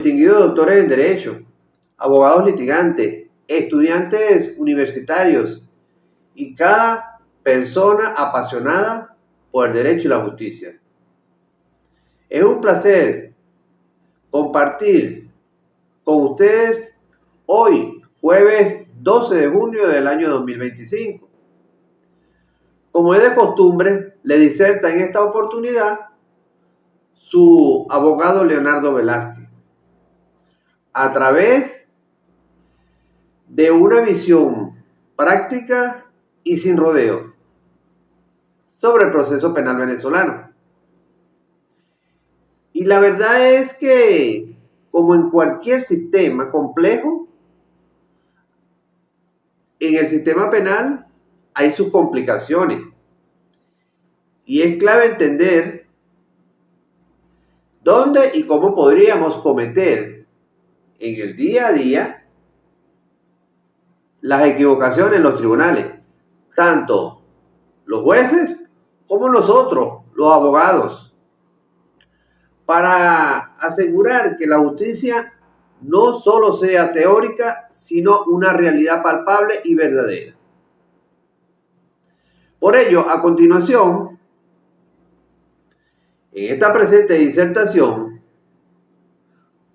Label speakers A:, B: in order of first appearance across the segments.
A: Distinguidos doctores en Derecho, abogados litigantes, estudiantes universitarios y cada persona apasionada por el derecho y la justicia. Es un placer compartir con ustedes hoy, jueves 12 de junio del año 2025. Como es de costumbre, le diserta en esta oportunidad su abogado Leonardo Velázquez, a través de una visión práctica y sin rodeo sobre el proceso penal venezolano. Y la verdad es que, como en cualquier sistema complejo, en el sistema penal hay sus complicaciones. Y es clave entender dónde y cómo podríamos cometer en el día a día las equivocaciones en los tribunales, tanto los jueces como nosotros, los abogados, para asegurar que la justicia no solo sea teórica, sino una realidad palpable y verdadera. Por ello, a continuación, en esta presente disertación,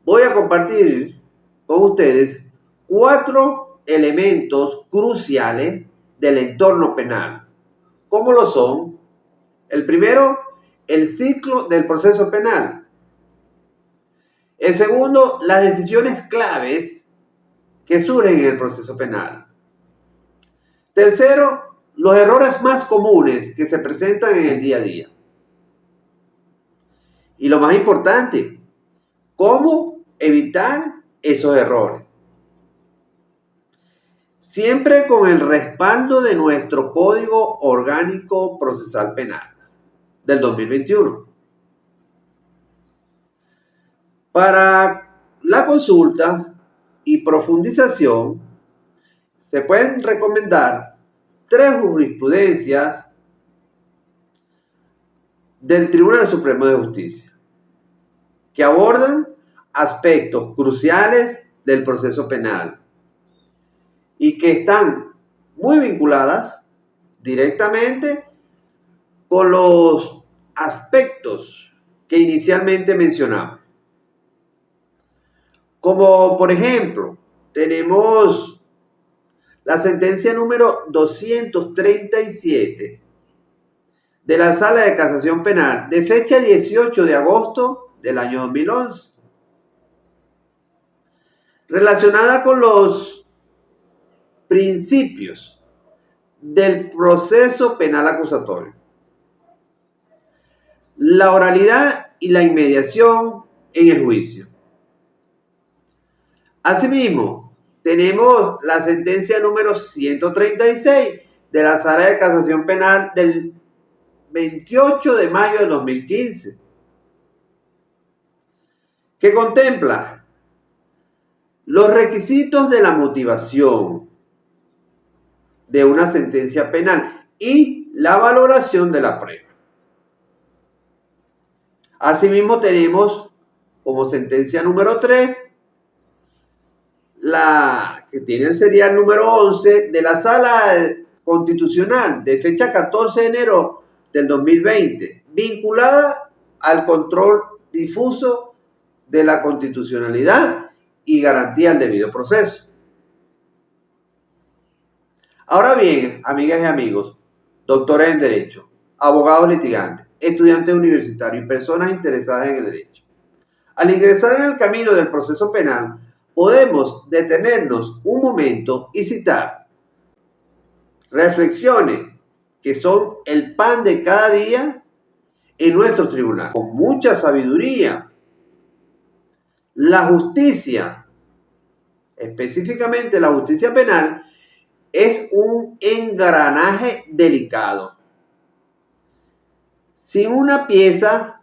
A: voy a compartir con ustedes 4 elementos cruciales del entorno penal. ¿Cómo lo son? El primero, el ciclo del proceso penal. El segundo, las decisiones claves que surgen en el proceso penal. Tercero, los errores más comunes que se presentan en el día a día. Y lo más importante, ¿cómo evitar esos errores? Siempre con el respaldo de nuestro Código Orgánico Procesal Penal del 2021. Para la consulta y profundización, se pueden recomendar 3 jurisprudencias del Tribunal Supremo de Justicia que abordan aspectos cruciales del proceso penal y que están muy vinculadas directamente con los aspectos que inicialmente mencionamos. Como por ejemplo, tenemos la sentencia número 237 de la Sala de Casación Penal de fecha 18 de agosto del año 2011, relacionada con los principios del proceso penal acusatorio, la oralidad y la inmediación en el juicio. Asimismo, tenemos la sentencia número 136 de la Sala de Casación Penal del 28 de mayo de 2015, que contempla los requisitos de la motivación de una sentencia penal y la valoración de la prueba. Asimismo, tenemos como sentencia número 3 la que tiene el serial número 11 de la Sala Constitucional de fecha 14 de enero del 2020, vinculada al control difuso de la constitucionalidad y garantía del debido proceso. Ahora bien, amigas y amigos, doctores en Derecho, abogados litigantes, estudiantes universitarios y personas interesadas en el derecho, al ingresar en el camino del proceso penal, podemos detenernos un momento y citar reflexiones que son el pan de cada día en nuestro tribunal. Con mucha sabiduría, la justicia, específicamente la justicia penal, es un engranaje delicado. Sin una pieza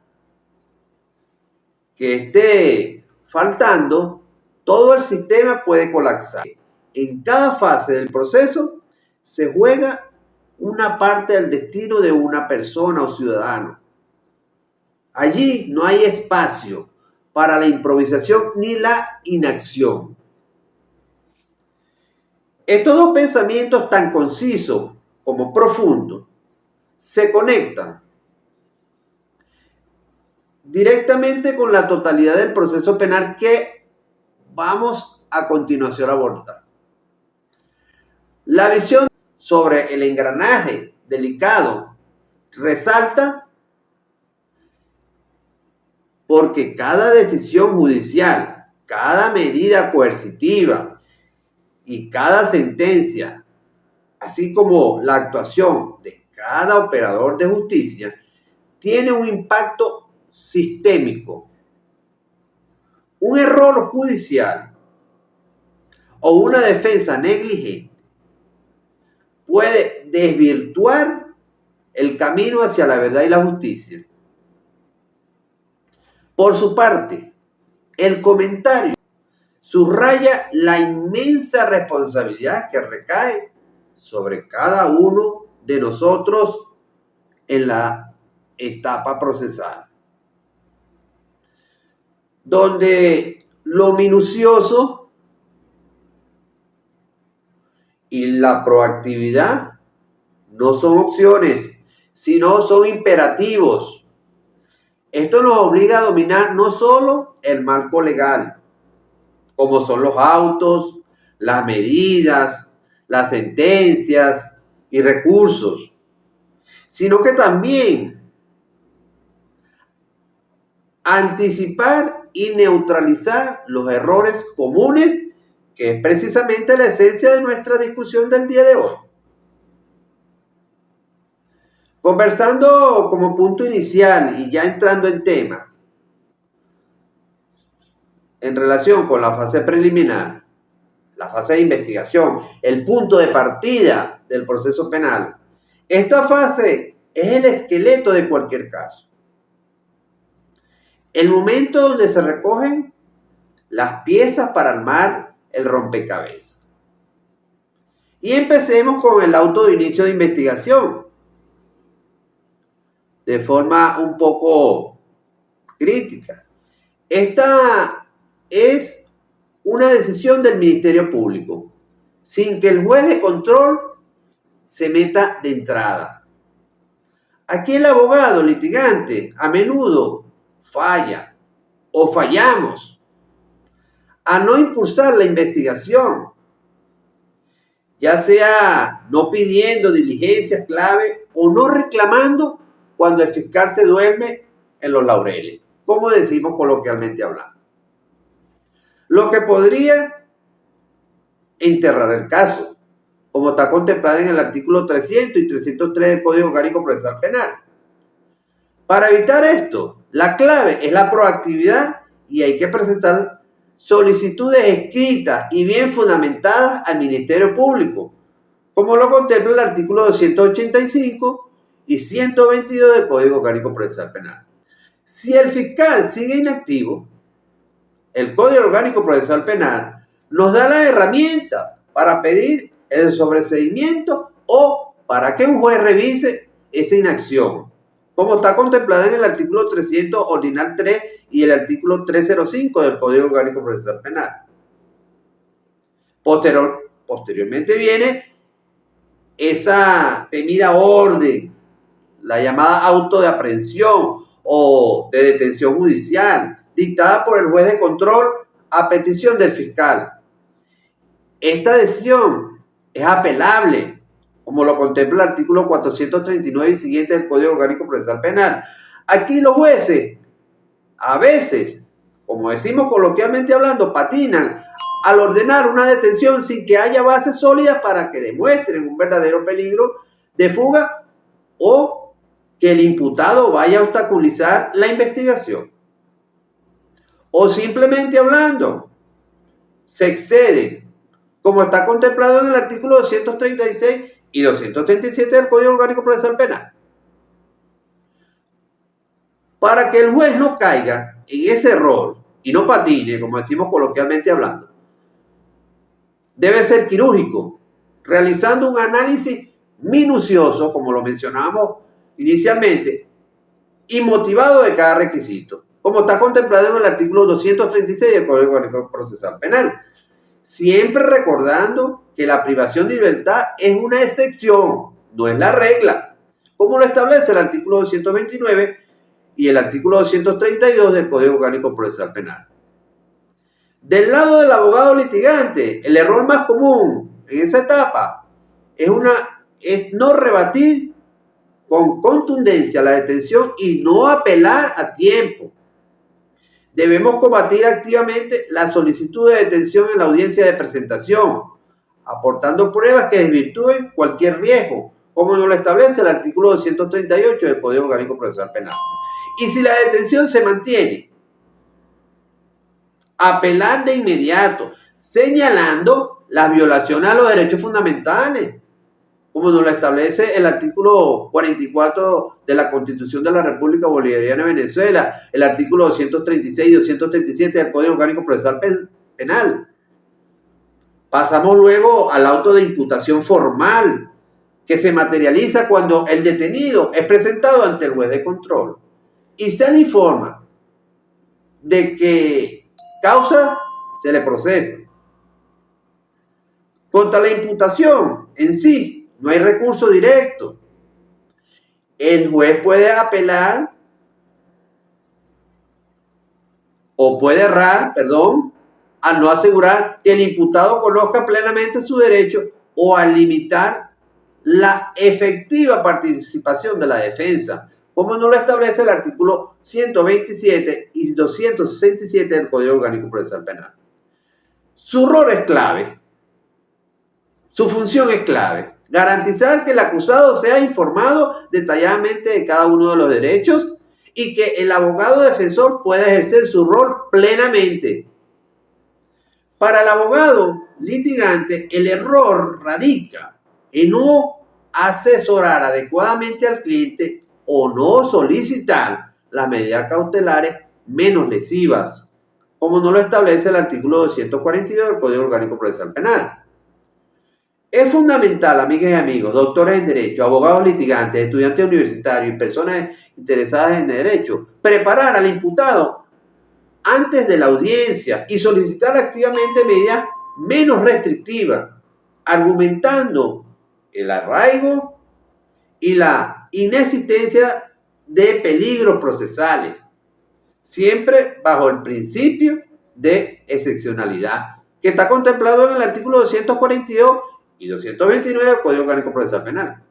A: que esté faltando, todo el sistema puede colapsar. En cada fase del proceso se juega una parte del destino de una persona o ciudadano. Allí no hay espacio para la improvisación ni la inacción. Estos dos pensamientos tan concisos como profundos se conectan directamente con la totalidad del proceso penal que vamos a continuación a abordar. La visión sobre el engranaje delicado resalta porque cada decisión judicial, cada medida coercitiva y cada sentencia, así como la actuación de cada operador de justicia, tiene un impacto sistémico. Un error judicial o una defensa negligente puede desvirtuar el camino hacia la verdad y la justicia. Por su parte, el comentario subraya la inmensa responsabilidad que recae sobre cada uno de nosotros en la etapa procesal, donde lo minucioso y la proactividad no son opciones, sino son imperativos. Esto nos obliga a dominar no solo el marco legal, como son los autos, las medidas, las sentencias y recursos, sino que también anticipar y neutralizar los errores comunes, que es precisamente la esencia de nuestra discusión del día de hoy. Conversando como punto inicial y ya entrando en tema, en relación con la fase preliminar, la fase de investigación, el punto de partida del proceso penal, esta fase es el esqueleto de cualquier caso. El momento donde se recogen las piezas para armar el rompecabezas. Y empecemos con el auto de inicio de investigación, de forma un poco crítica. Esta es una decisión del Ministerio Público, sin que el juez de control se meta de entrada. Aquí el abogado litigante a menudo falla o fallamos a no impulsar la investigación, ya sea no pidiendo diligencias clave o no reclamando cuando el fiscal se duerme en los laureles, como decimos coloquialmente hablando. Lo que podría enterrar el caso, como está contemplado en el artículo 300 y 303 del Código Orgánico Procesal Penal. Para evitar esto, la clave es la proactividad y hay que presentar solicitudes escritas y bien fundamentadas al Ministerio Público, como lo contempla el artículo 285 y 122 del Código Orgánico Procesal Penal. Si el fiscal sigue inactivo, el Código Orgánico Procesal Penal nos da la herramienta para pedir el sobreseimiento o para que un juez revise esa inacción, como está contemplada en el artículo 300 ordinal 3 y el artículo 305 del Código Orgánico Procesal Penal. Posteriormente viene esa temida orden, la llamada auto de aprehensión o de detención judicial, dictada por el juez de control a petición del fiscal. Esta decisión es apelable, como lo contempla el artículo 439 y siguiente del Código Orgánico Procesal Penal. Aquí los jueces, a veces, como decimos coloquialmente hablando, patinan al ordenar una detención sin que haya bases sólidas para que demuestren un verdadero peligro de fuga o que el imputado vaya a obstaculizar la investigación. O simplemente hablando, se excede, como está contemplado en el artículo 236 y 237 del Código Orgánico Procesal Penal. Para que el juez no caiga en ese error y no patine, como decimos coloquialmente hablando, debe ser quirúrgico, realizando un análisis minucioso, como lo mencionábamos inicialmente, y motivado de cada requisito. como está contemplado en el artículo 236 del Código Orgánico Procesal Penal. Siempre recordando que la privación de libertad es una excepción, no es la regla, como lo establece el artículo 229 y el artículo 232 del Código Orgánico Procesal Penal. Del lado del abogado litigante, el error más común en esa etapa es no rebatir con contundencia la detención y no apelar a tiempo. Debemos combatir activamente la solicitud de detención en la audiencia de presentación, aportando pruebas que desvirtúen cualquier riesgo, como nos lo establece el artículo 238 del Código Orgánico Procesal Penal. Y si la detención se mantiene, apelar de inmediato, señalando las violaciones a los derechos fundamentales, como nos lo establece el artículo 44 de la Constitución de la República Bolivariana de Venezuela, el artículo 236 y 237 del Código Orgánico Procesal Penal. Pasamos luego al auto de imputación formal, que se materializa cuando el detenido es presentado ante el juez de control y se le informa de qué causa se le procesa. Contra la imputación en sí, no hay recurso directo. El juez puede apelar o puede errar, al no asegurar que el imputado conozca plenamente su derecho o al limitar la efectiva participación de la defensa, como nos lo establece el artículo 127 y 267 del Código Orgánico Procesal Penal. Su rol es clave, su función es clave. Garantizar que el acusado sea informado detalladamente de cada uno de los derechos y que el abogado defensor pueda ejercer su rol plenamente. Para el abogado litigante, el error radica en no asesorar adecuadamente al cliente o no solicitar las medidas cautelares menos lesivas, como nos lo establece el artículo 242 del Código Orgánico Procesal Penal. Es fundamental, amigas y amigos, doctores en Derecho, abogados litigantes, estudiantes universitarios y personas interesadas en Derecho, preparar al imputado antes de la audiencia y solicitar activamente medidas menos restrictivas, argumentando el arraigo y la inexistencia de peligros procesales, siempre bajo el principio de excepcionalidad, que está contemplado en el artículo 242 y 229 del Código Orgánico Procesal Penal.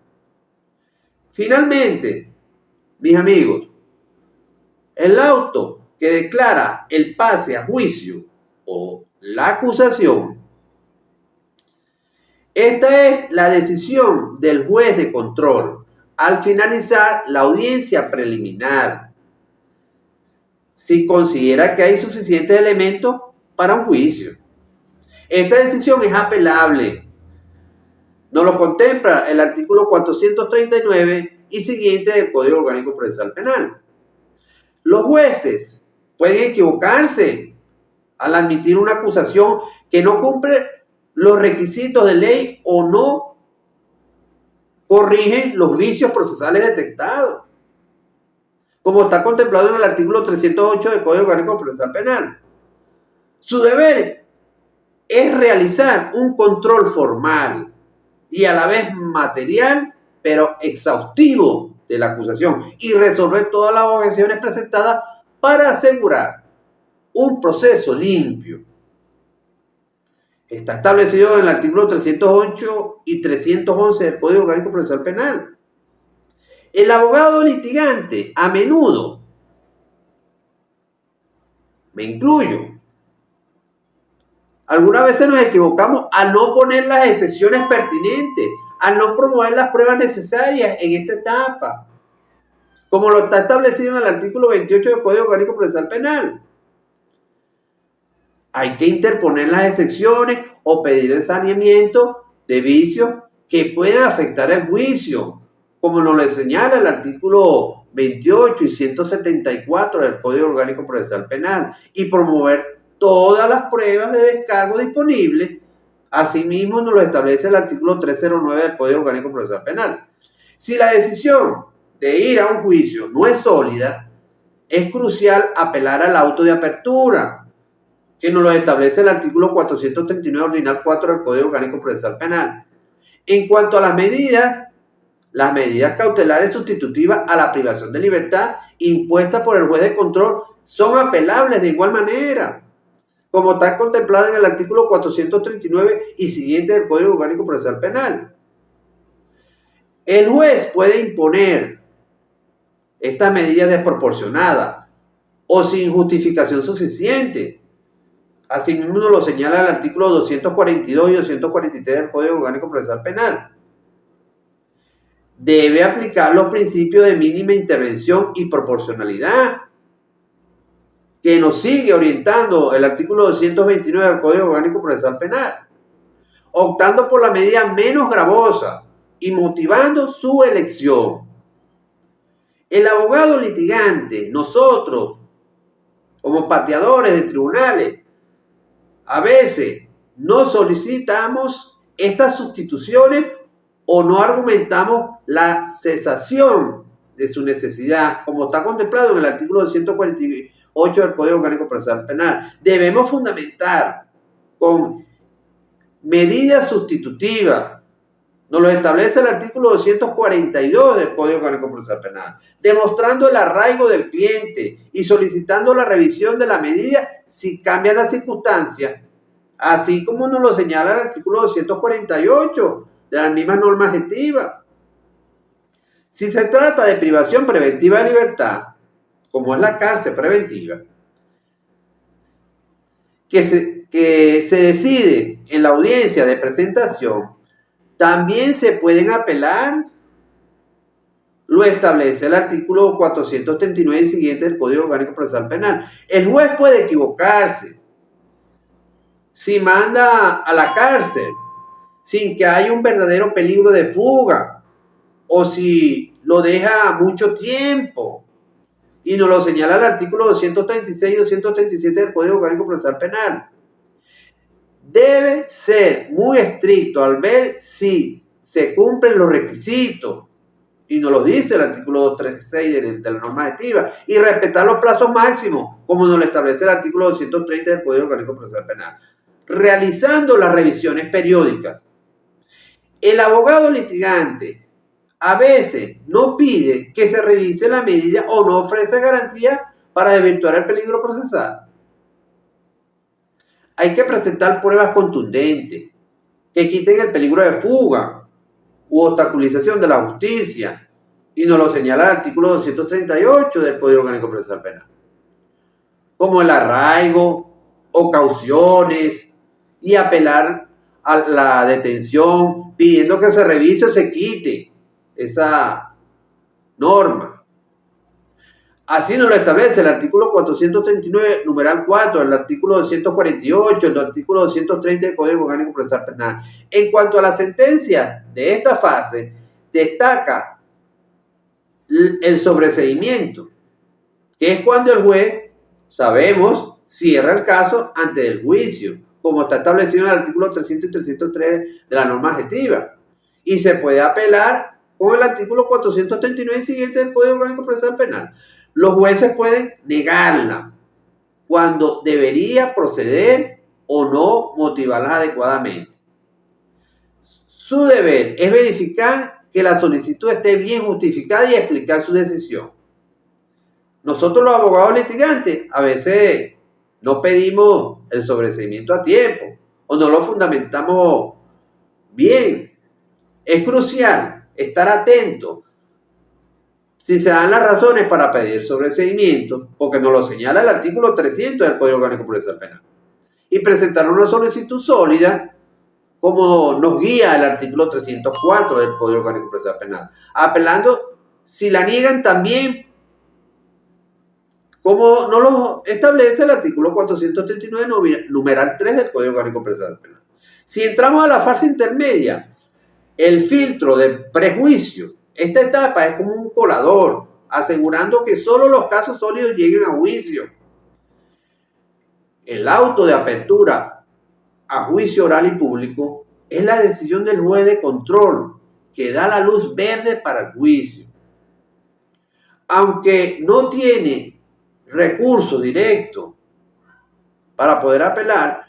A: Finalmente, mis amigos, el auto que declara el pase a juicio o la acusación, esta es la decisión del juez de control al finalizar la audiencia preliminar, si considera que hay suficientes elementos para un juicio. Esta decisión es apelable. Nos lo contempla el artículo 439 y siguiente del Código Orgánico Procesal Penal. Los jueces pueden equivocarse al admitir una acusación que no cumple los requisitos de ley o no corrigen los vicios procesales detectados, como está contemplado en el artículo 308 del Código Orgánico Procesal Penal. Su deber es realizar un control formal y a la vez material, pero exhaustivo de la acusación y resolver todas las objeciones presentadas para asegurar un proceso limpio. Está establecido en el artículo 308 y 311 del Código Orgánico Procesal Penal. El abogado litigante, a menudo, me incluyo, algunas veces nos equivocamos al no poner las excepciones pertinentes, al no promover las pruebas necesarias en esta etapa, como lo está establecido en el artículo 28 del Código Orgánico Procesal Penal. Hay que interponer las excepciones o pedir el saneamiento de vicios que puedan afectar el juicio, como nos lo señala el artículo 28 y 174 del Código Orgánico Procesal Penal, y promover todas las pruebas de descargo disponibles. Asimismo, nos lo establece el artículo 309 del Código Orgánico Procesal Penal. Si la decisión de ir a un juicio no es sólida, es crucial apelar al auto de apertura, que nos lo establece el artículo 439 ordinal 4 del Código Orgánico Procesal Penal. En cuanto a las medidas cautelares sustitutivas a la privación de libertad impuestas por el juez de control son apelables de igual manera, como está contemplado en el artículo 439 y siguiente del Código Orgánico Procesal Penal. El juez puede imponer esta medida desproporcionada o sin justificación suficiente. Así mismo lo señala el artículo 242 y 243 del Código Orgánico Procesal Penal. Debe aplicar los principios de mínima intervención y proporcionalidad, que nos sigue orientando el artículo 229 del Código Orgánico Procesal Penal, optando por la medida menos gravosa y motivando su elección. El abogado litigante, nosotros, como pateadores de tribunales, a veces no solicitamos estas sustituciones o no argumentamos la cesación de su necesidad, como está contemplado en el artículo 248 del Código Orgánico Procesal Penal. Debemos fundamentar con medidas sustitutivas. Nos lo establece el artículo 242 del Código Orgánico Procesal Penal, demostrando el arraigo del cliente y solicitando la revisión de la medida si cambian las circunstancias, así como nos lo señala el artículo 248 de las mismas normas adjetivas. Si se trata de privación preventiva de libertad, como es la cárcel preventiva, que se decide en la audiencia de presentación, también se pueden apelar, lo establece el artículo 439 y siguiente del Código Orgánico Procesal Penal. El juez puede equivocarse si manda a la cárcel sin que haya un verdadero peligro de fuga o si lo deja mucho tiempo. Y nos lo señala el artículo 236 y 237 del Código Orgánico Procesal Penal. Debe ser muy estricto al ver si se cumplen los requisitos, y nos lo dice el artículo 236 de la norma adjetiva, y respetar los plazos máximos, como nos lo establece el artículo 230 del Código Orgánico Procesal Penal, realizando las revisiones periódicas. El abogado litigante a veces no pide que se revise la medida o no ofrece garantía para desvirtuar el peligro procesal. Hay que presentar pruebas contundentes que quiten el peligro de fuga u obstaculización de la justicia, y nos lo señala el artículo 238 del Código Orgánico Procesal Penal, como el arraigo o cauciones, y apelar a la detención pidiendo que se revise o se quite esa norma. Así nos lo establece el artículo 439, numeral 4, el artículo 248, el artículo 230 del Código Orgánico Procesal Penal. En cuanto a la sentencia de esta fase, destaca el sobreseimiento, que es cuando el juez, sabemos, cierra el caso antes del juicio, como está establecido en el artículo 300 y 303 de la norma adjetiva. Y se puede apelar con el artículo 439 y siguiente del Código Orgánico Procesal Penal. Los jueces pueden negarla cuando debería proceder o no motivarla adecuadamente. Su deber es verificar que la solicitud esté bien justificada y explicar su decisión. Nosotros los abogados litigantes a veces no pedimos el sobreseimiento a tiempo o no lo fundamentamos bien. Es crucial estar atento si se dan las razones para pedir sobreseimiento, porque nos lo señala el artículo 300 del Código Orgánico Procesal Penal, y presentar una solicitud sólida, como nos guía el artículo 304 del Código Orgánico Procesal Penal, apelando si la niegan también, como nos lo establece el artículo 439, numeral 3 del Código Orgánico Procesal Penal. Si entramos a la fase intermedia, el filtro de prejuicio, esta etapa es como un colador, asegurando que solo los casos sólidos lleguen a juicio. El auto de apertura a juicio oral y público es la decisión del juez de control que da la luz verde para el juicio. Aunque no tiene recurso directo para poder apelar,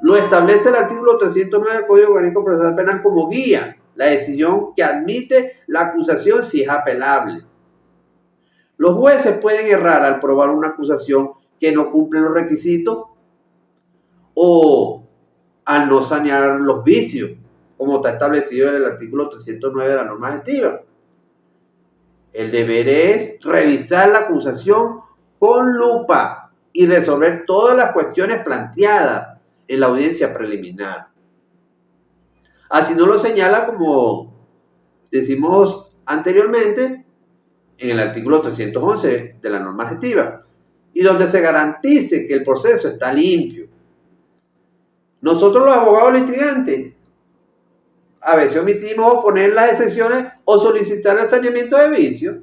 A: lo establece el artículo 309 del Código Orgánico Procesal Penal como guía, la decisión que admite la acusación si es apelable. Los jueces pueden errar al probar una acusación que no cumple los requisitos o al no sanear los vicios, como está establecido en el artículo 309 de la norma adjetiva. El deber es revisar la acusación con lupa y resolver todas las cuestiones planteadas en la audiencia preliminar. Así nos lo señala, como decimos anteriormente, en el artículo 311 de la norma adjetiva, y donde se garantice que el proceso está limpio. Nosotros los abogados litigantes a veces omitimos poner las excepciones o solicitar el saneamiento de vicios.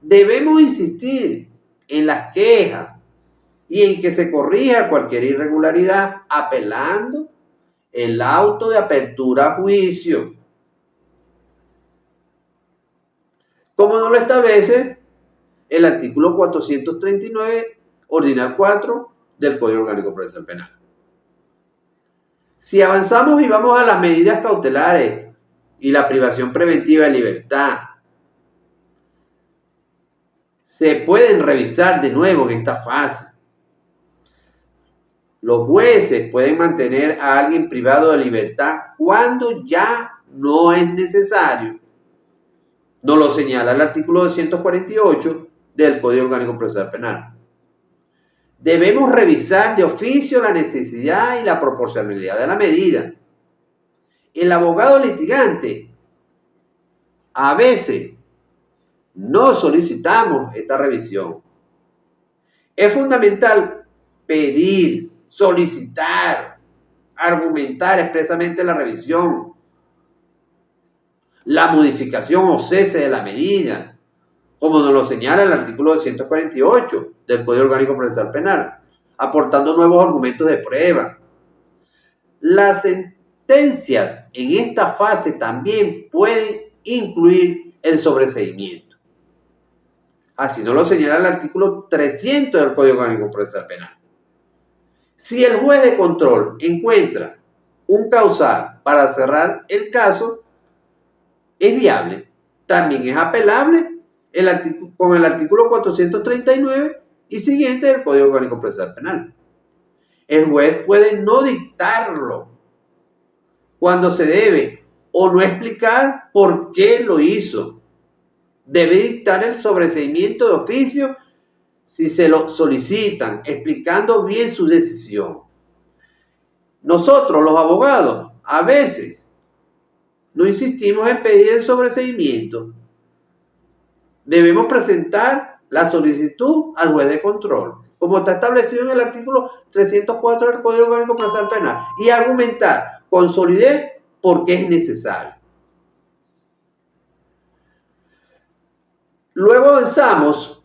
A: Debemos insistir en las quejas y en que se corrija cualquier irregularidad apelando el auto de apertura a juicio, como nos lo establece el artículo 439, ordinal 4 del Código Orgánico Procesal Penal. Si avanzamos y vamos a las medidas cautelares y la privación preventiva de libertad, se pueden revisar de nuevo en esta fase. Los jueces pueden mantener a alguien privado de libertad cuando ya no es necesario. Nos lo señala el artículo 248 del Código Orgánico Procesal Penal. Debemos revisar de oficio la necesidad y la proporcionalidad de la medida. El abogado litigante, a veces, no solicitamos esta revisión. Es fundamental pedir, solicitar, argumentar expresamente la revisión, la modificación o cese de la medida, como nos lo señala el artículo 248 del Código Orgánico Procesal Penal, aportando nuevos argumentos de prueba. Las sentencias en esta fase también pueden incluir el sobreseimiento. Así nos lo señala el artículo 300 del Código Orgánico Procesal Penal. Si el juez de control encuentra un causal para cerrar el caso, es viable. También es apelable con el artículo 439 y siguiente del Código Orgánico Procesal Penal. El juez puede no dictarlo cuando se debe o no explicar por qué lo hizo. Debe dictar el sobreseimiento de oficio si se lo solicitan, explicando bien su decisión. Nosotros, los abogados, a veces no insistimos en pedir el sobreseimiento. Debemos presentar la solicitud al juez de control, como está establecido en el artículo 304 del Código Orgánico Procesal Penal, y argumentar con solidez por qué es necesario. Luego avanzamos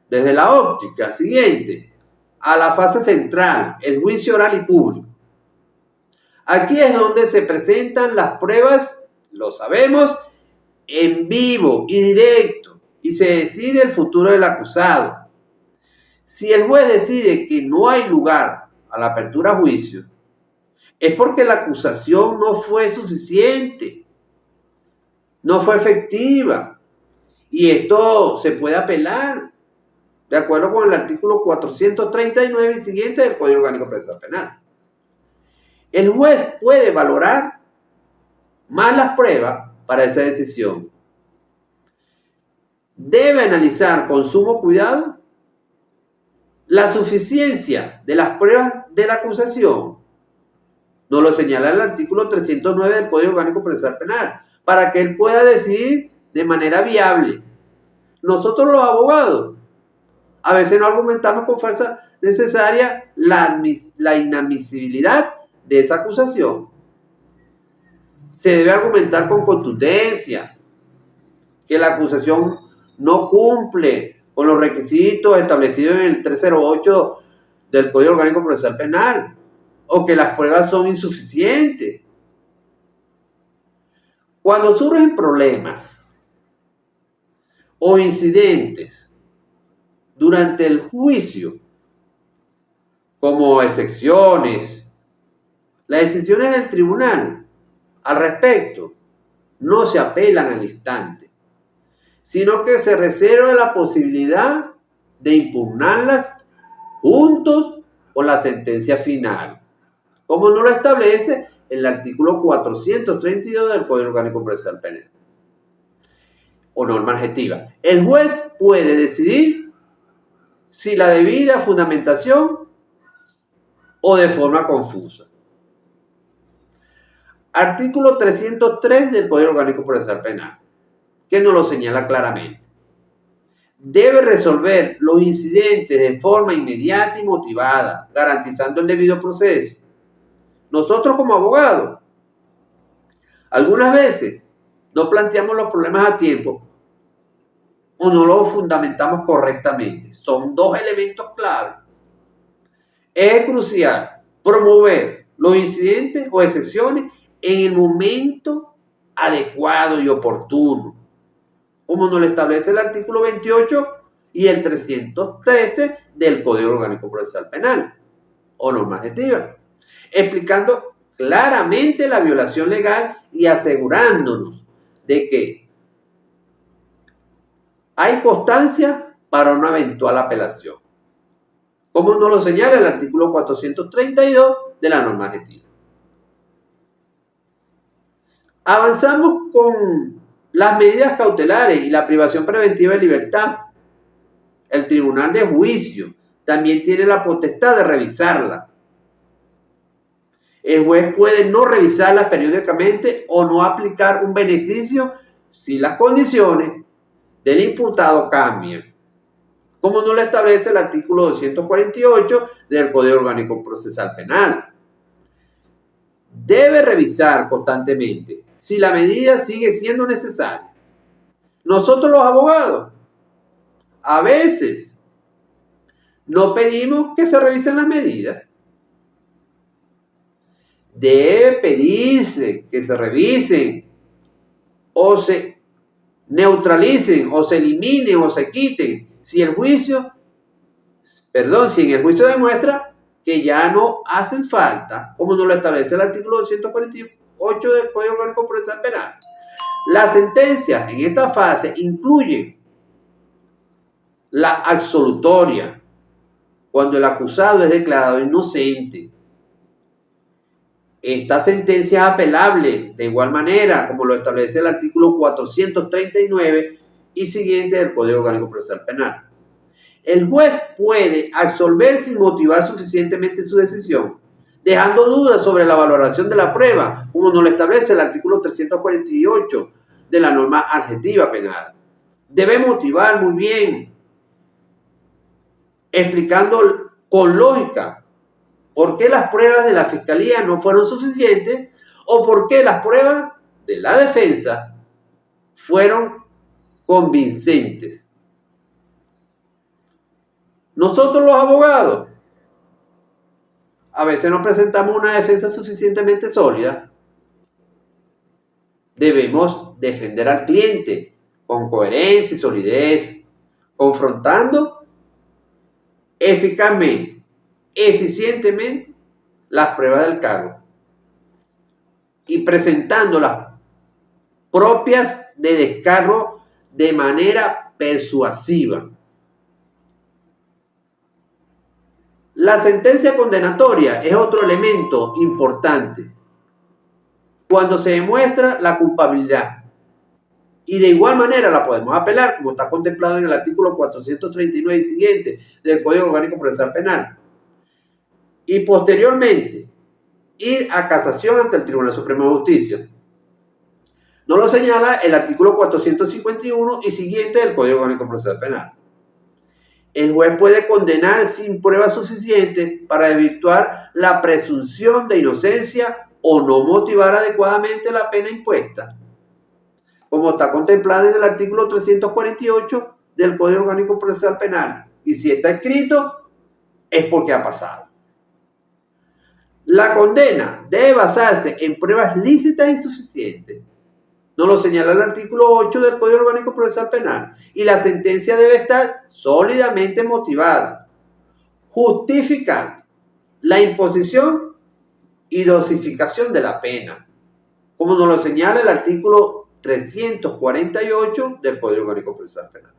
A: desde la óptica siguiente a la fase central, el juicio oral y público. Aquí es donde se presentan las pruebas, lo sabemos, en vivo y directo, y se decide el futuro del acusado. Si el juez decide que no hay lugar a la apertura a juicio, es porque la acusación no fue suficiente, no fue efectiva, y esto se puede apelar de acuerdo con el artículo 439 y siguiente del Código Orgánico Procesal Penal. El juez puede valorar más las pruebas para esa decisión. Debe analizar con sumo cuidado la suficiencia de las pruebas de la acusación. Nos lo señala el artículo 309 del Código Orgánico Procesal Penal, para que él pueda decidir de manera viable. Nosotros los abogados a veces no argumentamos con fuerza necesaria la inadmisibilidad de esa acusación. Se debe argumentar con contundencia que la acusación no cumple con los requisitos establecidos en el 308 del Código Orgánico Procesal Penal, o que las pruebas son insuficientes. Cuando surgen problemas o incidentes durante el juicio, como excepciones, las decisiones del tribunal al respecto no se apelan al instante, sino que se reserva la posibilidad de impugnarlas juntos con la sentencia final, como no lo establece el artículo 432 del Código Orgánico Procesal Penal o norma adjetiva. El juez puede decidir si la debida fundamentación o de forma confusa. Artículo 303 del Código Orgánico Procesal Penal, que nos lo señala claramente. Debe resolver los incidentes de forma inmediata y motivada, garantizando el debido proceso. Nosotros como abogados, algunas veces no planteamos los problemas a tiempo o no los fundamentamos correctamente. Son dos elementos clave. Es crucial promover los incidentes o excepciones en el momento adecuado y oportuno, como nos lo establece el artículo 28 y el 313 del Código Orgánico Procesal Penal, o norma adjetiva, explicando claramente la violación legal y asegurándonos de que hay constancia para una eventual apelación, como nos lo señala el artículo 432 de la norma adjetiva. Avanzamos con las medidas cautelares y la privación preventiva de libertad. El tribunal de juicio también tiene la potestad de revisarla. El juez puede no revisarla periódicamente o no aplicar un beneficio si las condiciones del imputado cambian, como nos lo establece el artículo 248 del Código Orgánico Procesal Penal. Debe revisar constantemente si la medida sigue siendo necesaria. Nosotros los abogados, a veces, no pedimos que se revisen las medidas. Debe pedirse que se revisen o se neutralicen o se eliminen o se quiten si en el juicio demuestra que ya no hacen falta, como nos lo establece el artículo 248 del Código Orgánico Procesal Penal. Las sentencias en esta fase incluyen la absolutoria, cuando el acusado es declarado inocente. Esta sentencia es apelable de igual manera, como lo establece el artículo 439 y siguiente del Código Orgánico Procesal Penal. El juez puede absolver sin motivar suficientemente su decisión, dejando dudas sobre la valoración de la prueba, como nos lo establece el artículo 348 de la norma adjetiva penal. Debe motivar muy bien, explicando con lógica por qué las pruebas de la Fiscalía no fueron suficientes o por qué las pruebas de la defensa fueron convincentes. Nosotros los abogados a veces no presentamos una defensa suficientemente sólida. Debemos defender al cliente con coherencia y solidez, confrontando eficazmente, eficientemente las pruebas del cargo y presentando las propias de descargo de manera persuasiva. La sentencia condenatoria es otro elemento importante cuando se demuestra la culpabilidad, y de igual manera la podemos apelar, como está contemplado en el artículo 439 y siguiente del Código Orgánico Procesal Penal, y posteriormente ir a casación ante el Tribunal Supremo de Justicia. Nos lo señala el artículo 451 y siguiente del Código Orgánico Procesal Penal. El juez puede condenar sin pruebas suficientes para desvirtuar la presunción de inocencia o no motivar adecuadamente la pena impuesta, como está contemplado en el artículo 348 del Código Orgánico Procesal Penal. Y si está escrito, es porque ha pasado. La condena debe basarse en pruebas lícitas y suficientes. Nos lo señala el artículo 8 del Código Orgánico Procesal Penal. Y la sentencia debe estar sólidamente motivada, justificar la imposición y dosificación de la pena, como nos lo señala el artículo 348 del Código Orgánico Procesal Penal.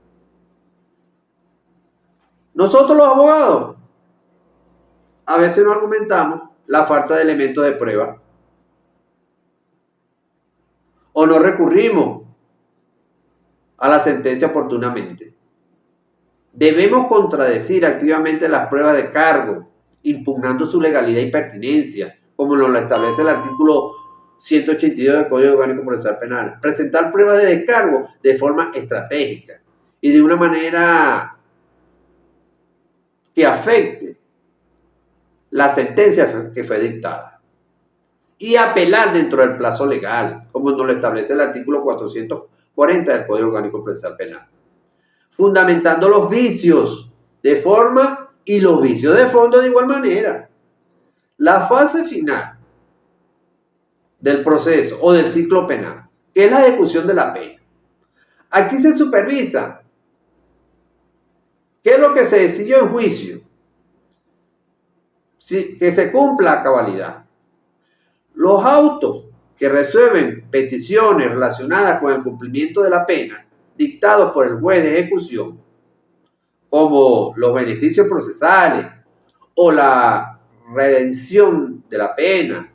A: Nosotros los abogados a veces no argumentamos la falta de elementos de prueba o no recurrimos a la sentencia oportunamente. Debemos contradecir activamente las pruebas de cargo, impugnando su legalidad y pertinencia, como nos lo establece el artículo 182 del Código Orgánico Procesal Penal. Presentar pruebas de descargo de forma estratégica y de una manera que afecte la sentencia que fue dictada. Y apelar dentro del plazo legal, como nos lo establece el artículo 440 del Código Orgánico Procesal Penal. Fundamentando los vicios de forma y los vicios de fondo de igual manera. La fase final del proceso o del ciclo penal, que es la ejecución de la pena. Aquí se supervisa qué es lo que se decidió en juicio, que se cumpla a cabalidad. Los autos que resuelven peticiones relacionadas con el cumplimiento de la pena, dictados por el juez de ejecución, como los beneficios procesales o la redención de la pena,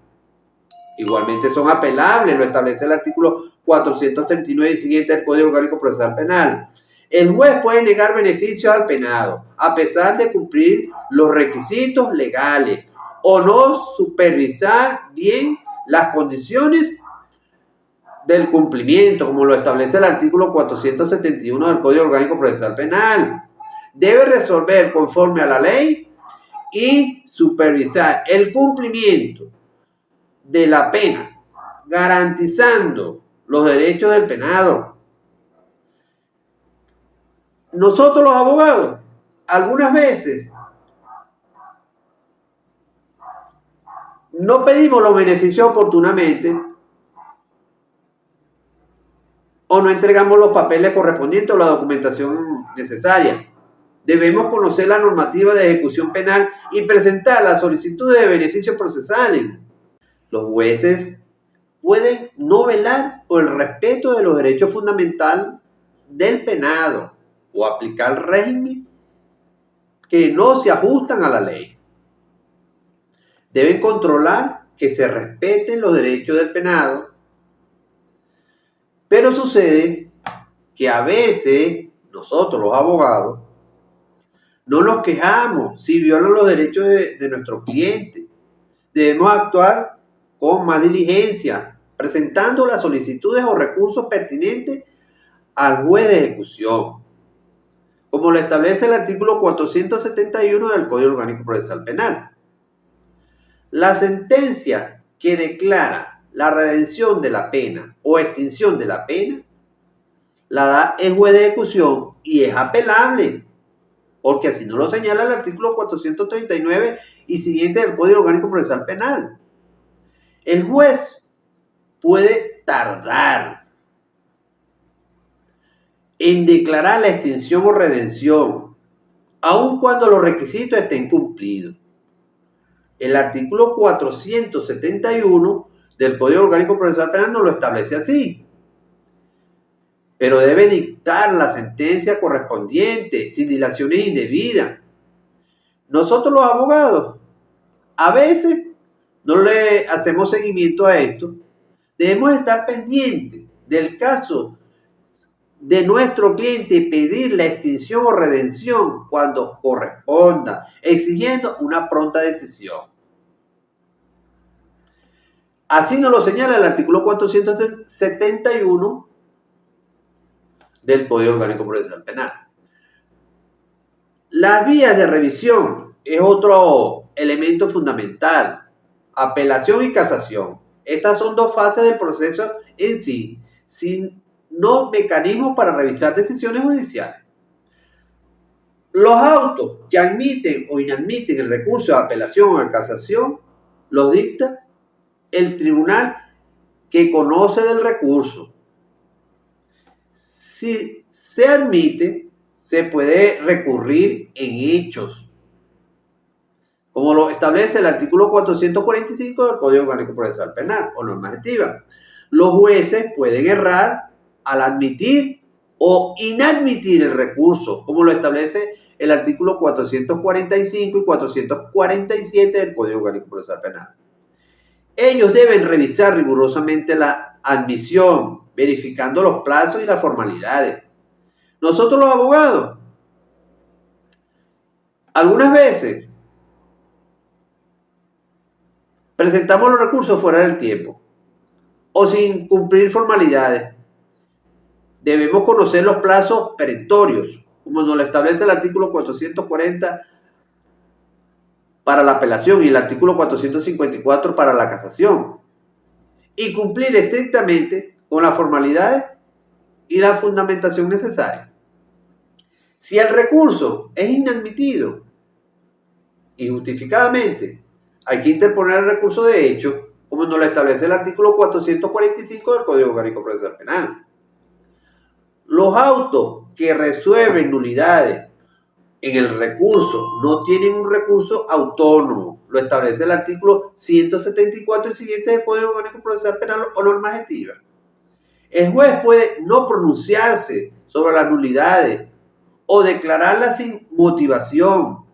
A: igualmente son apelables, lo establece el artículo 439 y siguiente del Código Orgánico Procesal Penal. El juez puede negar beneficios al penado, a pesar de cumplir los requisitos legales, o no supervisar bien las condiciones del cumplimiento, como lo establece el artículo 471 del Código Orgánico Procesal Penal. Debe resolver conforme a la ley y supervisar el cumplimiento de la pena, garantizando los derechos del penado. Nosotros los abogados, algunas veces, no pedimos los beneficios oportunamente o no entregamos los papeles correspondientes o la documentación necesaria. Debemos conocer la normativa de ejecución penal y presentar las solicitudes de beneficios procesales. Los jueces pueden no velar por el respeto de los derechos fundamentales del penado o aplicar régimen que no se ajustan a la ley. Deben controlar que se respeten los derechos del penado, pero sucede que a veces nosotros los abogados no nos quejamos si violan los derechos de nuestros clientes. Debemos actuar con más diligencia, presentando las solicitudes o recursos pertinentes al juez de ejecución, como lo establece el artículo 471 del Código Orgánico Procesal Penal. La sentencia que declara la redención de la pena o extinción de la pena la da el juez de ejecución y es apelable, porque así nos lo señala el artículo 439 y siguiente del Código Orgánico Procesal Penal. El juez puede tardar en declarar la extinción o redención, aun cuando los requisitos estén cumplidos. El artículo 471 del Código Orgánico Procesal Penal nos lo establece así. Pero debe dictar la sentencia correspondiente, sin dilaciones indebidas. Nosotros los abogados, a veces no le hacemos seguimiento a esto. Debemos estar pendientes del caso de nuestro cliente y pedir la extinción o redención cuando corresponda, exigiendo una pronta decisión. Así nos lo señala el artículo 471 del Código Orgánico Procesal Penal. Las vías de revisión es otro elemento fundamental. Apelación y casación. Estas son dos fases del proceso en sí, no mecanismos para revisar decisiones judiciales. Los autos que admiten o inadmiten el recurso de apelación o de casación los dicta el tribunal que conoce del recurso. Si se admite, se puede recurrir en hechos, como lo establece el artículo 445 del Código Orgánico Procesal Penal o norma adjetiva. Los jueces pueden errar al admitir o inadmitir el recurso, como lo establece el artículo 445 y 447 del Código Orgánico Procesal Penal. Ellos deben revisar rigurosamente la admisión, verificando los plazos y las formalidades. Nosotros los abogados, algunas veces, presentamos los recursos fuera del tiempo o sin cumplir formalidades. Debemos conocer los plazos perentorios, como nos lo establece el artículo 440 para la apelación y el artículo 454 para la casación, y cumplir estrictamente con las formalidades y la fundamentación necesaria. Si el recurso es inadmitido injustificadamente, hay que interponer el recurso de hecho, como nos lo establece el artículo 445 del Código Orgánico Procesal Penal. Los autos que resuelven nulidades en el recurso no tienen un recurso autónomo, lo establece el artículo 174 y siguiente del Código Orgánico Procesal Penal o norma adjetiva. El juez puede no pronunciarse sobre las nulidades o declararlas sin motivación.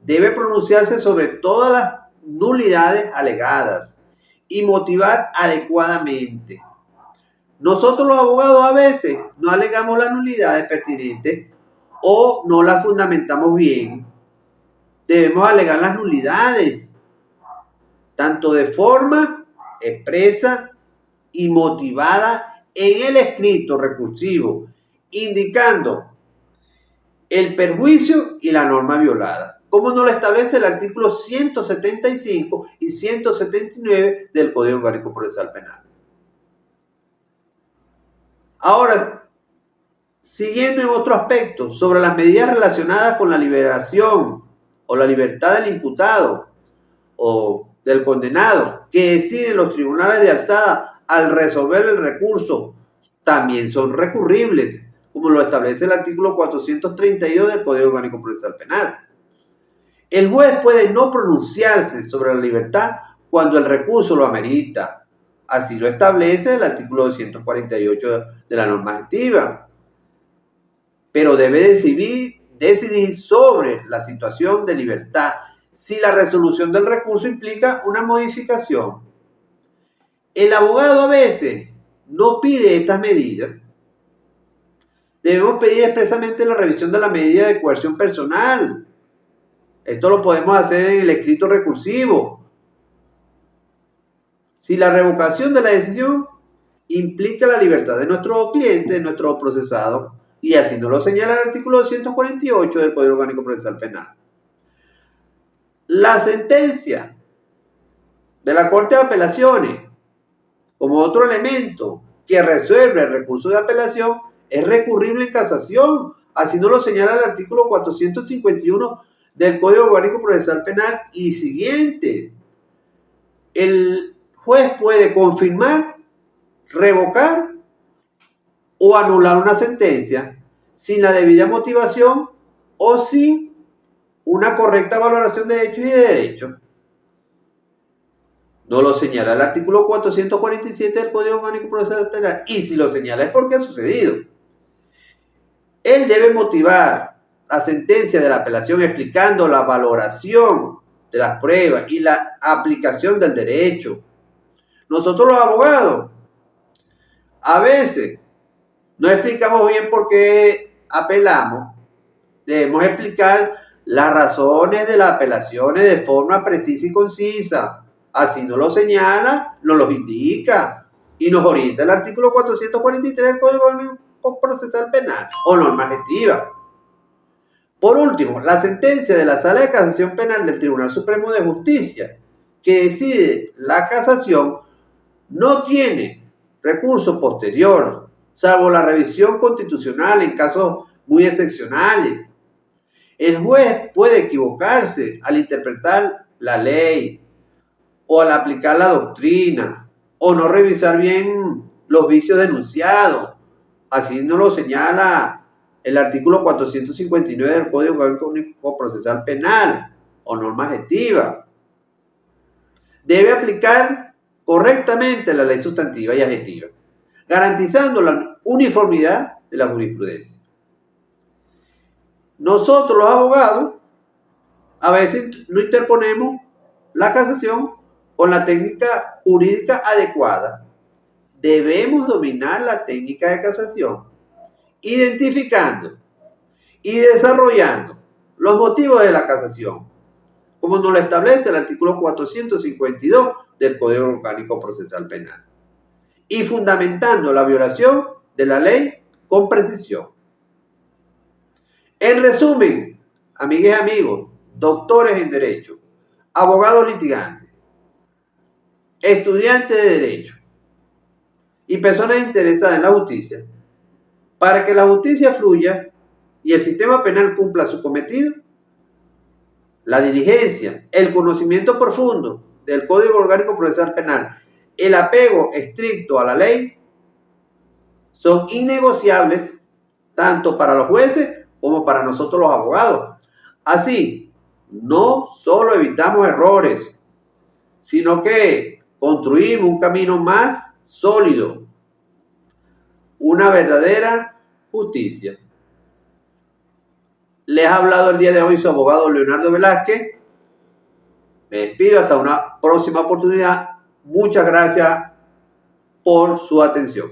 A: Debe pronunciarse sobre todas las nulidades alegadas y motivar adecuadamente. Nosotros los abogados a veces no alegamos las nulidades pertinentes o no las fundamentamos bien. Debemos alegar las nulidades, tanto de forma expresa y motivada en el escrito recursivo, indicando el perjuicio y la norma violada, como nos lo establece el artículo 175 y 179 del Código Orgánico Procesal Penal. Ahora, siguiendo en otro aspecto, sobre las medidas relacionadas con la liberación o la libertad del imputado o del condenado que deciden los tribunales de alzada al resolver el recurso, también son recurribles, como lo establece el artículo 432 del Código Orgánico Procesal Penal. El juez puede no pronunciarse sobre la libertad cuando el recurso lo amerita. Así lo establece el artículo 248 de la norma adjetiva. Pero debe decidir sobre la situación de libertad si la resolución del recurso implica una modificación. El abogado a veces no pide estas medidas. Debemos pedir expresamente la revisión de la medida de coerción personal. Esto lo podemos hacer en el escrito recursivo. Si la revocación de la decisión implica la libertad de nuestro cliente, de nuestro procesado, y así nos lo señala el artículo 248 del Código Orgánico Procesal Penal. La sentencia de la Corte de Apelaciones, como otro elemento que resuelve el recurso de apelación, es recurrible en casación. Así nos lo señala el artículo 451 del Código Orgánico Procesal Penal y siguiente. El juez puede confirmar, revocar o anular una sentencia sin la debida motivación o sin una correcta valoración de hechos y de derechos. No lo señala el artículo 447 del Código Orgánico Procesal Penal, y si lo señala es porque ha sucedido. Él debe motivar la sentencia de la apelación explicando la valoración de las pruebas y la aplicación del derecho. Nosotros los abogados a veces no explicamos bien por qué apelamos. Debemos explicar las razones de las apelaciones de forma precisa y concisa. Así nos lo señala, nos lo indica y nos orienta el artículo 443 del Código Procesal Penal o norma adjetiva. Por último, la sentencia de la Sala de Casación Penal del Tribunal Supremo de Justicia que decide la casación no tiene recurso posterior, salvo la revisión constitucional en casos muy excepcionales. El juez puede equivocarse al interpretar la ley o al aplicar la doctrina o no revisar bien los vicios denunciados. Así nos lo señala el artículo 459 del Código Procesal Penal o norma adjetiva. Debe aplicar correctamente la ley sustantiva y adjetiva, garantizando la uniformidad de la jurisprudencia. Nosotros los abogados a veces no interponemos la casación con la técnica jurídica adecuada. Debemos dominar la técnica de casación, identificando y desarrollando los motivos de la casación, como nos lo establece el artículo 452 del Código Orgánico Procesal Penal, y fundamentando la violación de la ley con precisión. En resumen, amigas y amigos, doctores en Derecho, abogados litigantes, estudiantes de Derecho y personas interesadas en la justicia, para que la justicia fluya y el sistema penal cumpla su cometido, la diligencia, el conocimiento profundo del Código Orgánico Procesal Penal, el apego estricto a la ley, son innegociables tanto para los jueces como para nosotros los abogados. Así, no solo evitamos errores, sino que construimos un camino más sólido, una verdadera justicia. Les ha hablado el día de hoy su abogado Leonardo Velázquez. Me despido hasta una próxima oportunidad. Muchas gracias por su atención.